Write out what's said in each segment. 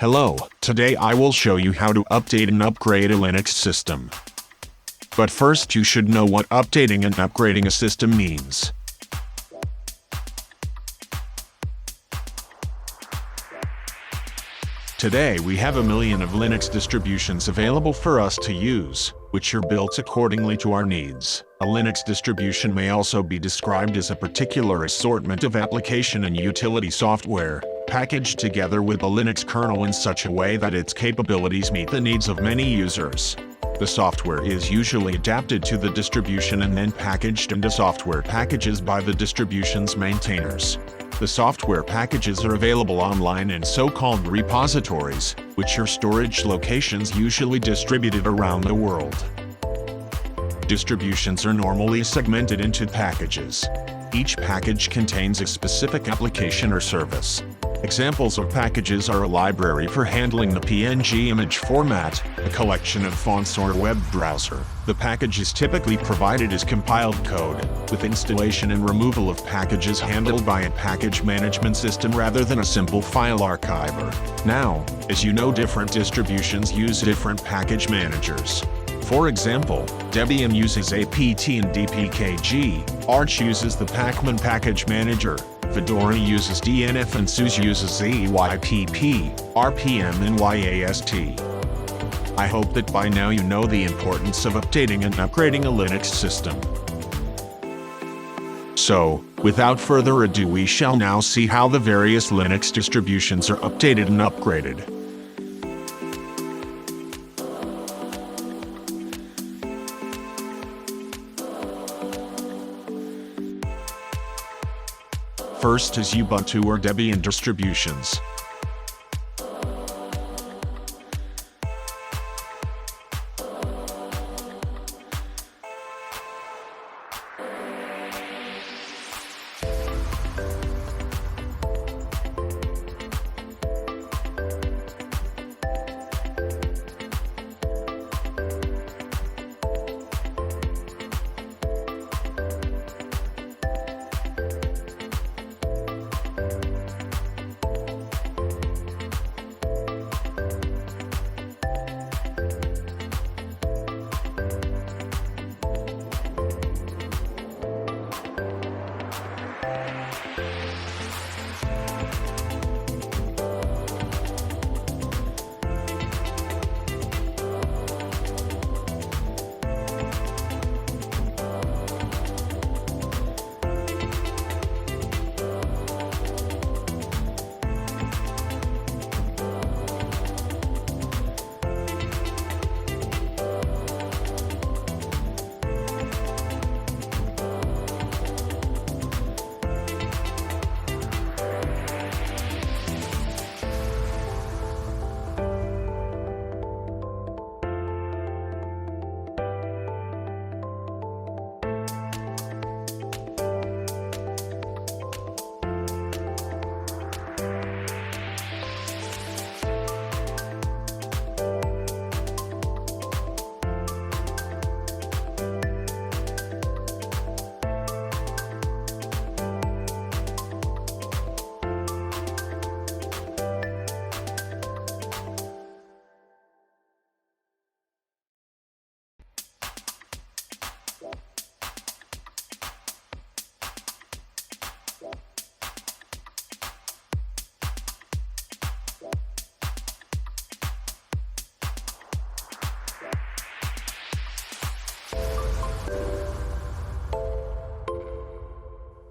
Hello, today I will show you how to update and upgrade a Linux system. But first you should know what updating and upgrading a system means. Today we have a million of Linux distributions available for us to use, which are built accordingly to our needs. A Linux distribution may also be described as a particular assortment of application and utility software, packaged together with a Linux kernel in such a way that its capabilities meet the needs of many users. The software is usually adapted to the distribution and then packaged into software packages by the distribution's maintainers. The software packages are available online in so-called repositories, which are storage locations usually distributed around the world. Distributions are normally segmented into packages. Each package contains a specific application or service. Examples of packages are a library for handling the PNG image format, a collection of fonts, or a web browser. The package is typically provided as compiled code, with installation and removal of packages handled by a package management system rather than a simple file archiver. Now, as you know, different distributions use different package managers. For example, Debian uses apt and dpkg, Arch uses the pacman package manager, Fedora uses DNF, and SUSE uses ZEYPP, RPM, and YAST. I hope that by now you know the importance of updating and upgrading a Linux system. So, without further ado, we shall now see how the various Linux distributions are updated and upgraded. First is Ubuntu or Debian distributions.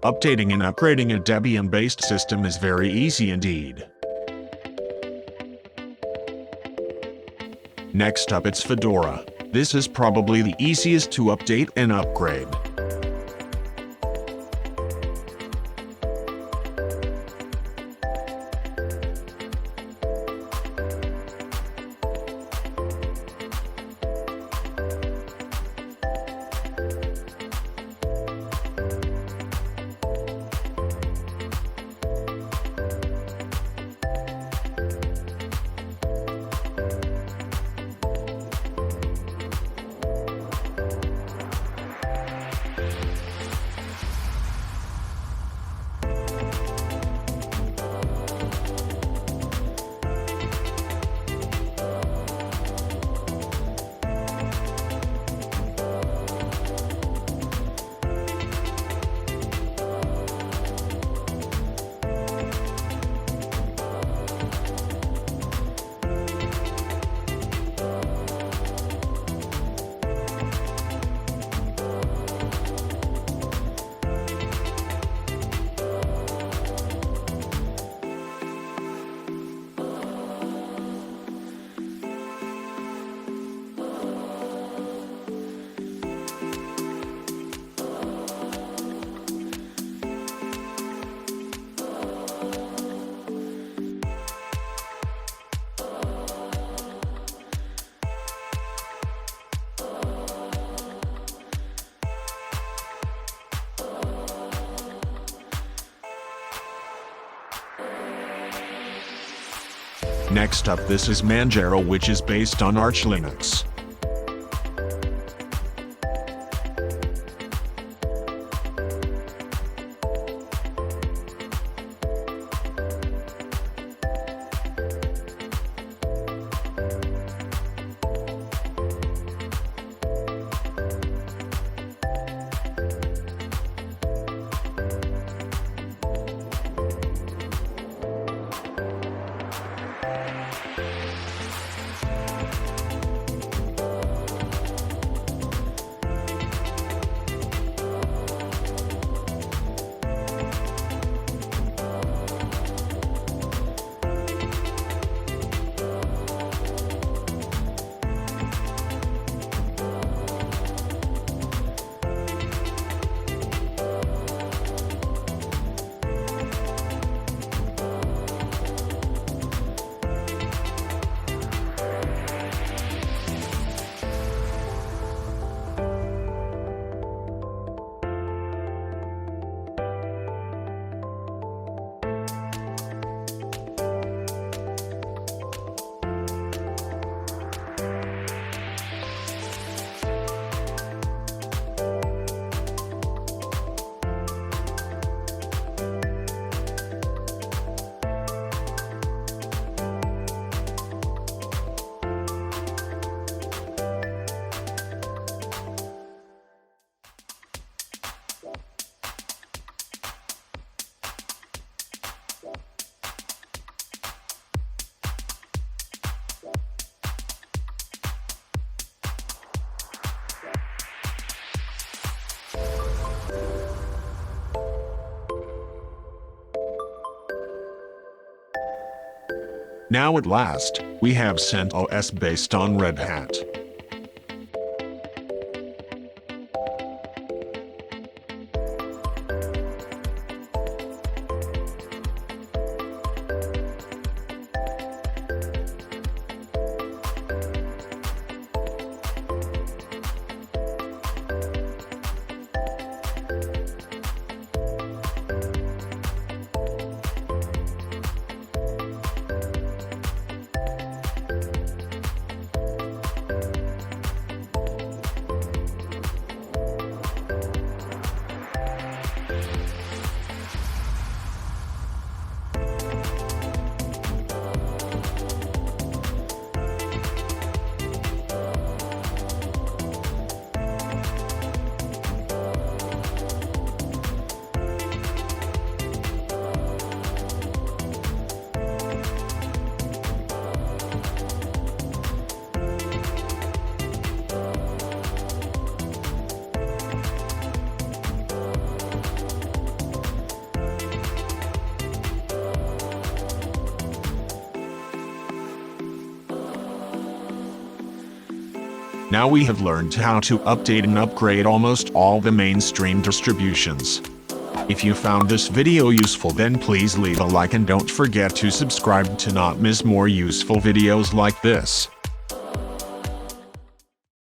Updating and upgrading a Debian-based system is very easy indeed. Next up, it's Fedora. This is probably the easiest to update and upgrade. Next up, this is Manjaro, which is based on Arch Linux. Now at last, we have CentOS based on Red Hat. Now we have learned how to update and upgrade almost all the mainstream distributions. If you found this video useful, then please leave a like and don't forget to subscribe to not miss more useful videos like this.